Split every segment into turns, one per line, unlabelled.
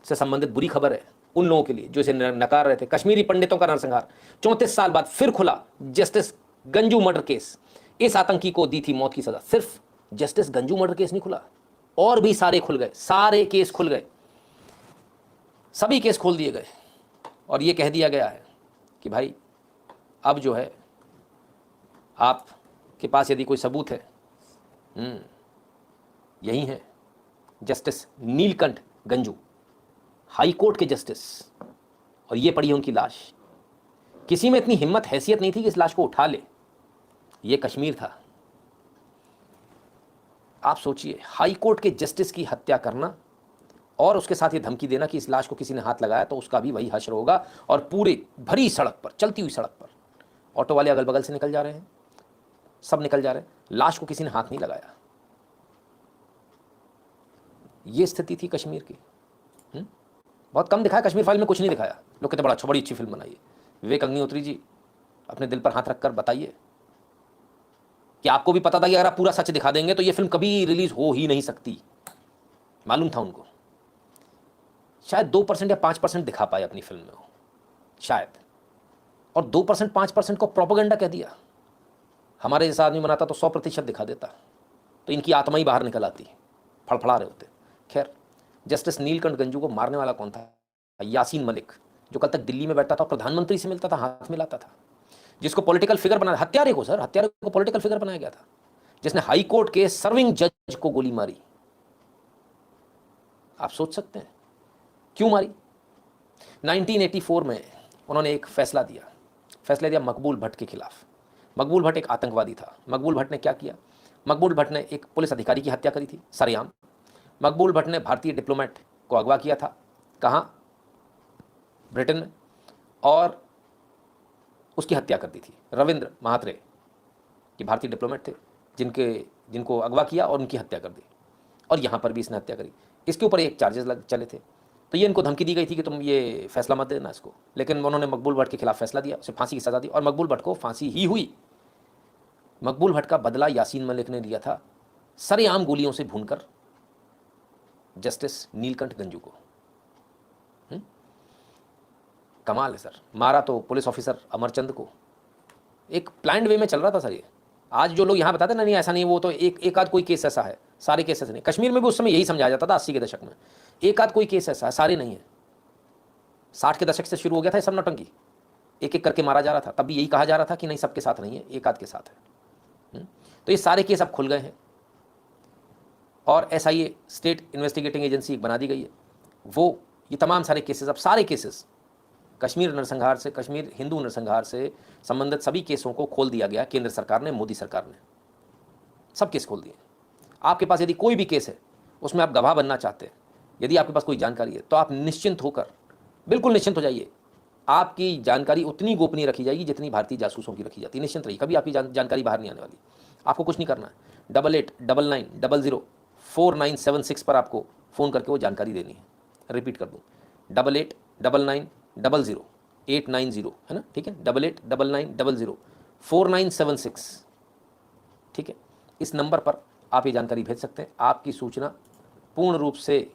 से संबंधित बुरी खबर है उन लोगों के लिए जो इसे नकार रहे थे। कश्मीरी पंडितों का नरसंहार, 34 साल बाद फिर खुला जस्टिस गंजू मर्डर केस। इस आतंकी को दी थी मौत की सजा। सिर्फ जस्टिस गंजू मर्डर केस नहीं खुला, और भी सारे खुल गए, सारे केस खुल गए, सभी केस खोल दिए गए। और ये कह दिया गया है कि भाई अब जो है आपके पास यदि कोई सबूत है, यही है justice Neelkanth Ganju, high court के जस्टिस, और ये पड़ी उनकी लाश। किसी में इतनी हिम्मत हैसियत नहीं थी कि इस लाश को उठा ले। ये कश्मीर था। आप सोचिए, हाई कोर्ट के जस्टिस की हत्या करना और उसके साथ ये धमकी देना कि इस लाश को किसी ने हाथ लगाया तो उसका भी वही हश्र होगा। और पूरे भरी सड़क पर, चलती हुई सड़क पर, ऑटो वाले अगल बगल से निकल जा रहे हैं, सब निकल जा रहे हैं, लाश को किसी ने हाथ नहीं लगाया। ये स्थिति थी कश्मीर की। बहुत कम दिखाया, कश्मीर फाइल में कुछ नहीं दिखाया। लोग कहते बड़ा अच्छा, बड़ी अच्छी फिल्म बनाई है। विवेक अग्निहोत्री जी, अपने दिल पर हाथ रखकर बताइए कि आपको भी पता था कि अगर आप पूरा सच दिखा देंगे तो ये फिल्म कभी रिलीज हो ही नहीं सकती। मालूम था उनको। शायद 2% या 5% दिखा पाए अपनी फिल्म में, हो शायद, और 2% 5% को प्रोपेगेंडा कह दिया। हमारे जैसा आदमी बनाता तो 100% दिखा देता, तो इनकी आत्मा ही बाहर निकल आती, फड़फड़ा रहे होते। खैर, जस्टिस नीलकंठ गंजू को मारने वाला कौन था? यासीन मलिक, जो कल तक दिल्ली में बैठता था, प्रधानमंत्री से मिलता था, हाथ मिलाता था, जिसको पॉलिटिकल फिगर बनाया, हत्यारे को सर, हत्यारे को पॉलिटिकल फिगर बनाया गया था, जिसने हाई कोर्ट के सर्विंग जज को गोली मारी। आप सोच सकते हैं क्यों मारी? 1984 में उन्होंने एक फैसला दिया मकबूल भट्ट के खिलाफ। मकबूल भट्ट एक आतंकवादी था। मकबूल भट्ट ने क्या किया? मकबूल भट्ट ने एक पुलिस अधिकारी की हत्या करी थी, सरेआम। मकबूल भट्ट ने भारतीय डिप्लोमेट को अगवा किया था, कहाँ? ब्रिटेन में, और उसकी हत्या कर दी थी। रविंद्र महात्रे, ये भारतीय डिप्लोमेट थे जिनको अगवा किया और उनकी हत्या कर दी, और यहाँ पर भी इसने हत्या करी। इसके ऊपर एक चार्जेस चले थे, तो ये इनको धमकी दी गई थी कि तुम ये फैसला मत देना इसको, लेकिन उन्होंने मकबूल भट्ट के खिलाफ फैसला दिया, उसे फांसी की सज़ा दी, और मकबूल भट्ट को फांसी ही हुई। मकबूल भट्ट का बदला यासीन मलिक ने लिया था, सरेआम गोलियों से भूनकर जस्टिस नीलकंठ गंजू को। कमाल है सर। मारा तो पुलिस ऑफिसर अमरचंद को। एक प्लान्ड वे में चल रहा था सर ये। आज जो लोग यहाँ बताते ना, नहीं ऐसा नहीं, वो तो एक आध कोई केस ऐसा है, सारे केस ऐसे नहीं। कश्मीर में भी उस समय यही समझाया जाता था 80 के दशक में, एक आध कोई केस ऐसा है, सारे नहीं है। 60 के दशक से शुरू हो गया था ये सब नौटंकी, एक एक करके मारा जा रहा था। तब भी यही कहा जा रहा था कि नहीं, सबके साथ नहीं है, एक आध के साथ है। तो ये सारे केस अब खुल गए हैं, और SIA, स्टेट इन्वेस्टिगेटिंग एजेंसी बना दी गई है। वो ये तमाम सारे केसेस, अब सारे केसेस कश्मीर नरसंहार से, कश्मीर हिंदू नरसंहार से संबंधित सभी केसों को खोल दिया गया। केंद्र सरकार ने, मोदी सरकार ने सब केस खोल दिए। आपके पास यदि कोई भी केस है, उसमें आप गवाह बनना चाहते हैं, यदि आपके पास कोई जानकारी है, तो आप निश्चिंत होकर, बिल्कुल निश्चिंत हो जाइए। आपकी जानकारी उतनी गोपनीय रखी जाएगी जितनी भारतीय जासूसों की रखी जाती है। निश्चिंत रहिए, कभी आपकी जानकारी बाहर नहीं आने वाली। आपको कुछ नहीं करना है। 8899004976 पर आपको फ़ोन करके वो जानकारी देनी है। रिपीट कर दूँ, 8899008990, है ना? ठीक है, 8899004976, ठीक है। इस नंबर पर आप ये जानकारी भेज सकते हैं। आपकी सूचना पूर्ण रूप से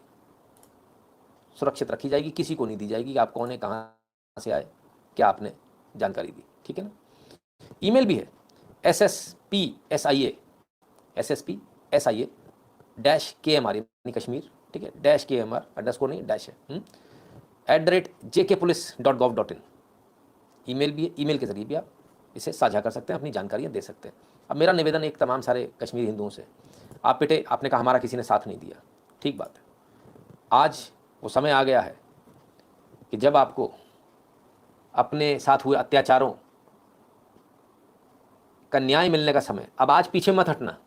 सुरक्षित रखी जाएगी, किसी को नहीं दी जाएगी कि आप कौन है, कहाँ से आए, क्या आपने जानकारी दी, ठीक है ना? ईमेल भी है, SSPSIA -KMR, यानी कश्मीर, ठीक है, -KMR अंडरस्कोर नहीं, डैश है, @jkpolice.gov.in। ईमेल भी है, ईमेल के जरिए भी आप इसे साझा कर सकते हैं, अपनी जानकारियाँ दे सकते हैं। अब मेरा निवेदन एक तमाम सारे कश्मीरी हिंदुओं से, आप बेटे, आपने कहा हमारा किसी ने साथ नहीं दिया, ठीक बात है। आज वो समय आ गया है कि जब आपको अपने साथ हुए अत्याचारों का न्याय मिलने का समय। अब आज पीछे मत हटना।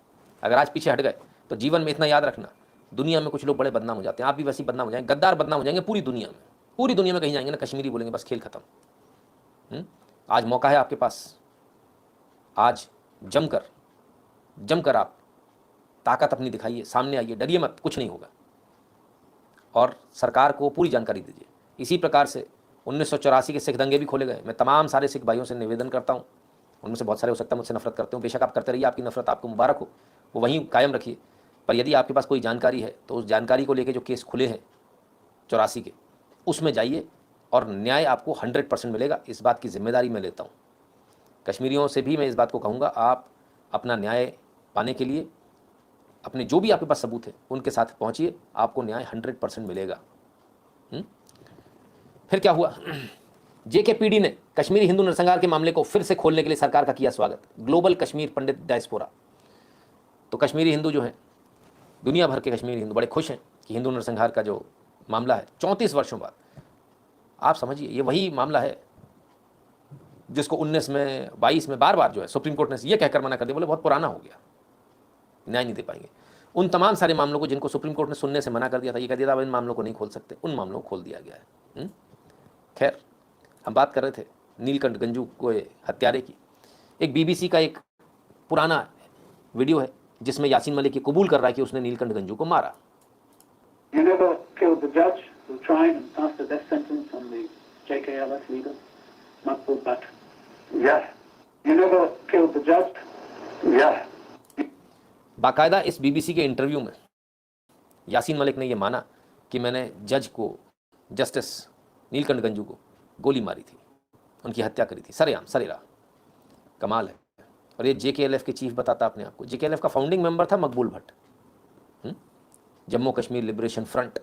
अगर आज पीछे हट गए तो जीवन में इतना याद रखना, दुनिया में कुछ लोग बड़े बदनाम हो जाते हैं, आप भी वैसे ही बदनाम हो जाएंगे, गद्दार बदनाम हो जाएंगे पूरी दुनिया में। पूरी दुनिया में कहीं जाएंगे ना, कश्मीरी बोलेंगे, बस खेल खत्म। आज मौका है आपके पास। आज जमकर आप ताकत अपनी दिखाइए, सामने आइए, डरिए मत, कुछ नहीं होगा। और सरकार को पूरी जानकारी दीजिए। इसी प्रकार से 1984 के सिख दंगे भी खोले गए। मैं तमाम सारे सिख भाइयों से निवेदन करता हूँ, उनमें से बहुत सारे हो सकता है मुझसे नफरत करते हो, बेशक आप करते रहिए, आपकी नफरत आपको मुबारक हो, वो वहीं कायम रखिए। पर यदि आपके पास कोई जानकारी है तो उस जानकारी को लेकर जो केस खुले हैं 84 के, उसमें जाइए और न्याय आपको 100% मिलेगा। इस बात की जिम्मेदारी मैं लेता हूँ। कश्मीरियों से भी मैं इस बात को कहूँगा, आप अपना न्याय पाने के लिए अपने जो भी आपके पास सबूत है उनके साथ पहुँचिए, आपको न्याय 100% मिलेगा। फिर क्या हुआ? जेकेपीडी ने कश्मीरी हिंदू नरसंहार के मामले को फिर से खोलने के लिए सरकार का किया स्वागत। ग्लोबल कश्मीर पंडित डायस्पोरा, तो कश्मीरी हिंदू जो हैं, दुनिया भर के कश्मीरी हिंदू बड़े खुश हैं कि हिंदू नरसंहार का जो मामला है 34 वर्षों बाद, आप समझिए ये वही मामला है जिसको 19 में 22 में बार बार जो है सुप्रीम कोर्ट ने ये कहकर मना कर दिया, बोले बहुत पुराना हो गया, न्याय नहीं दे पाएंगे। उन तमाम सारे मामलों को जिनको सुप्रीम कोर्ट ने सुनने से मना कर दिया था, ये कह दिया था इन मामलों को नहीं खोल सकते, उन मामलों को खोल दिया गया है। खैर, हम बात कर रहे थे नीलकंठ गंजू को हत्यारे की। एक बीबीसी का एक पुराना वीडियो है जिसमें यासीन मलिक ये कबूल कर रहा है कि उसने नीलकंठ गंजू को मारा।
You never killed the judge who tried and passed the death sentence on the JKLF leader, Makbul Butt? Yes. You never killed the judge? Yes.
बाकायदा इस बीबीसी के इंटरव्यू में यासीन मलिक ने यह माना कि मैंने जज को, जस्टिस नीलकंठ गंजू को गोली मारी थी, उनकी हत्या करी थी, सरेआम सरेरा। कमाल है। और ये जेकेएलएफ के चीफ बताता अपने आप को। जेकेएलएफ का फाउंडिंग मेंबर था मकबूल भट्ट, जम्मू कश्मीर लिबरेशन फ्रंट।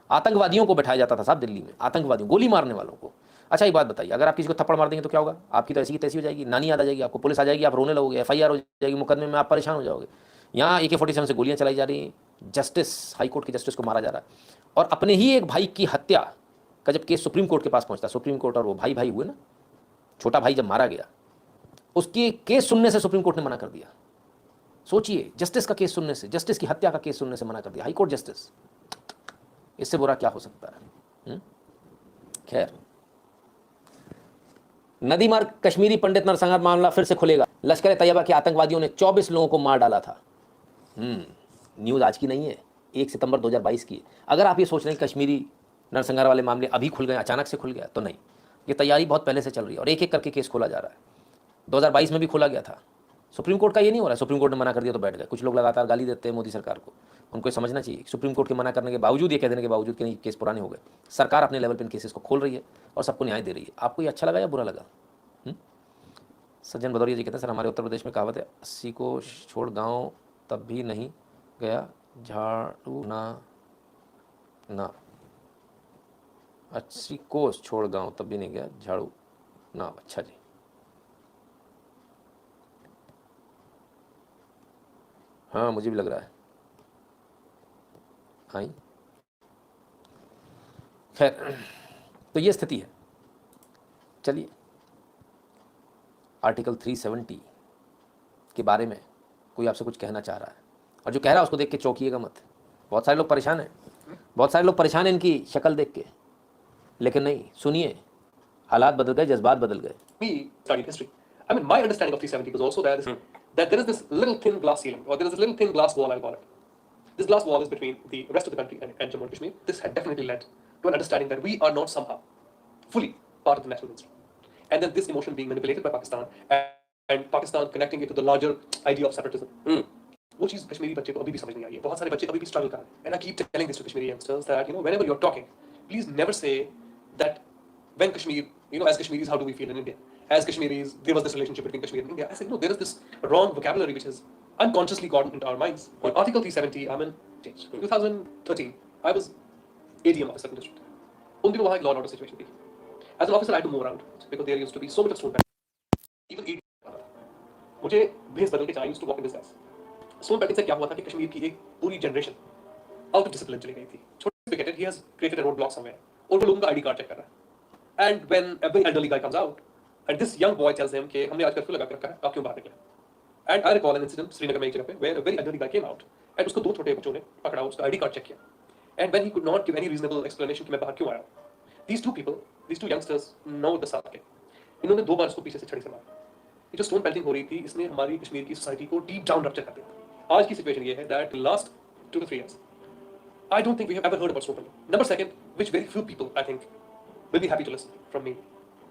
आतंकवादियों को बैठाया जाता था साहब दिल्ली में, आतंकवादियों, गोली मारने वालों को। अच्छा एक बात बताइए, अगर आप किसी को थप्पड़ मार देंगे तो क्या होगा? आपकी तो ऐसी की तैसी हो जाएगी, नानी याद आ जाएगी आपको, पुलिस आ जाएगी, आप रोने लगोगे, एफआईआर हो जाएगी, मुकदमे में आप परेशान हो जाओगे। यहाँ AK-47 से गोलियां चलाई जा रही हैं, जस्टिस, हाईकोर्ट के जस्टिस को मारा जा रहा है। और अपने ही एक भाई की हत्या का जब केस सुप्रीम कोर्ट के पास पहुंचता, सुप्रीम कोर्ट और वो भाई भाई हुए ना, छोटा भाई जब मारा गया, उसकी केस सुनने से सुप्रीम कोर्ट ने मना कर दिया। सोचिए, जस्टिस का केस सुनने से, जस्टिस की हत्या का केस सुनने से मना कर दिया हाईकोर्ट जस्टिस। इससे बुरा क्या हो सकता है? खैर, नदी मार्ग कश्मीरी पंडित नरसंहार मामला फिर से खुलेगा। लश्कर तैयबा के आतंकवादियों ने 24 लोगों को मार डाला था। न्यूज़ आज की नहीं है, 1 सितंबर 2022 की है। अगर आप ये सोच रहे हैं कश्मीरी नरसंहार वाले मामले अभी खुल गए, अचानक से खुल गया, तो नहीं, ये तैयारी बहुत पहले से चल रही है और एक एक करके केस खोला जा रहा है। 2022 में भी खोला गया था। सुप्रीम कोर्ट का ये नहीं हो रहा है, सुप्रीम कोर्ट ने मना कर दिया तो बैठ गए। कुछ लोग लगातार गाली देते हैं मोदी सरकार को, उनको समझना चाहिए सुप्रीम कोर्ट के मना करने के बावजूद, ये कह देने के बावजूद कि नहीं केस पुराने हो गए, सरकार अपने लेवल पर इन केसेस को खोल रही है और सबको न्याय दे रही है। आपको ये अच्छा लगा या बुरा लगा? सज्जन भदौरिया जी कहते हैं सर हमारे उत्तर प्रदेश में कहावत है, 80 को छोड़ गाँव तब भी नहीं गया झाड़ू ना, 80 कोस छोड़ गाँव तब भी नहीं गया झाड़ू ना। अच्छा जी, हाँ मुझे भी लग रहा है। हाँ, खैर, तो ये स्थिति है। चलिए, आर्टिकल 370 के बारे में कोई आपसे कुछ कहना चाह रहा है, और जो कह रहा है उसको देख के चौंकिएगा मत। बहुत सारे लोग परेशान हैं, बहुत सारे लोग परेशान हैं इनकी शक्ल देख के, लेकिन नहीं, सुनिए, हालात बदल गए, जज्बात बदल गए।
We studied history. I mean, my understanding of 370 was also that there is this little thin glass ceiling, or there is this little thin glass wall, I'll call it. This glass wall is between the rest of the country and Jammu and Kashmir. This had definitely led to an understanding that we are not somehow fully part of the national history. And then this emotion being manipulated by Pakistan and Pakistan connecting it to the larger idea of separatism. वो चीज़ कश्मीरी बच्चे को अभी भी समझ नहीं आई है। बहुत सारे बच्चे अभी भी स्ट्रगल कर रहे हैं। And I keep telling this to Kashmiri youngsters that, you know, whenever you're talking, please never say that when Kashmir, you know, as Kashmiris, how do we feel in India? As Kashmiris, there was this relationship between Kashmir and India. I said, no, there is this wrong vocabulary which has unconsciously gotten into our minds. On Article 370, I mean, changed. In 2013, I was ADM officer in the district. उन दिनों वहाँ एक law and order situation थी. As an officer, I had to move around because there used to be so much of stone pelting. Even ADM, मुझे भेस बदल के चाहिए, I used to walk in disguise. Stone pelting से क्या हुआ था कि कश्मीर की एक पूरी जनरेशन आउट ऑफ डिसिप्लिन चली गई थी. छोटे विकेटेड, he has created a roadblock somewhere. और वो लोगों का आईडी कार्ड चेक कर रहा है. And when a very elderly guy comes out, and this young boy tells him कि हमने आज कर्फ्यू लगा के रखा है, आप क्यों बाहर निकले? And I recall an incident Srinagar में एक जगह पे where a very elderly guy came out, and उसको दो छोटे बच्चों ने पकड़ा, उसका आईडी कार्ड चेक किया. And when he could not give any reasonable explanation कि मैं बाहर क्यों आया, these two people, these two youngsters know the साथ के, इन्होंने 2 बार उसको पीछे से छड़ी से मारा. ये जो स्टोन पेल्टिंग हो रही थी, इसने हमारी कश्मीर की सोसाइटी को डीप डाउन रप्चर कर दिया. आज की सिचुएशन ये है that last 2 to 3 years, I don't think we have ever heard about stone pelting. Number second, which very few people I think will be happy to listen from me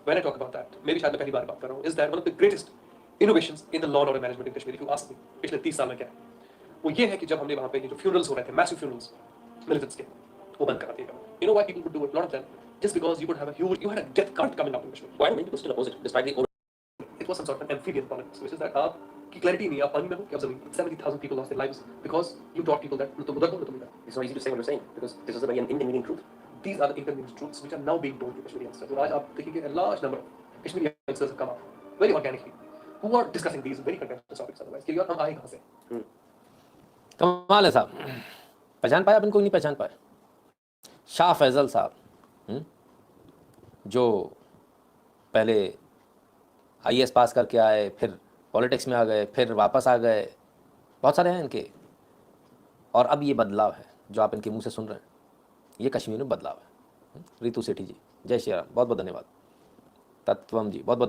when I talk about that, maybe शायद मैं पहली बार बात कर रहा हूँ, is that one of the greatest innovations in the law and order management in Kashmir, if you ask me, पिछले 30 साल में क्या है, वो ये है कि जब हमने वहाँ पे ये जो funerals हो रहे थे, massive funerals militants के, वो बंद करा दिया। You know why people would do it? A lot of them, just because you would have you had a death cult coming up in Kashmir.
Why do many people still oppose it, despite the
It was some sort of amphibian politics, which is that आपकी clarity नहीं है, आप पानी में हो कि आप जमीन। 70,000 people lost their lives because you taught people that तुम उधर को तुम इधर।
It's not easy to say what you're saying because this is a very inconvenient truth.
These are the inconvenient truths which are now being told to Kashmiri youngsters. और आज आप देखेंगे a large number of Kashmiri youngsters have come up very organically who are discussing these very contentious topics otherwise कि यार हम आए कहाँ से?
कमाल है साहब, पहचान पाया अपन, कोई नहीं पहचान पाया। शाह फैजल साहब, जो पहले आईएएस पास करके आए, फिर पॉलिटिक्स में आ गए, फिर वापस आ गए, बहुत सारे हैं इनके। और अब ये बदलाव है जो आप इनके मुंह से सुन रहे हैं, ये कश्मीर में बदलाव है। रितु सेठी जी, जय श्री राम, बहुत बहुत धन्यवाद। तत्वम जी, बहुत बहुत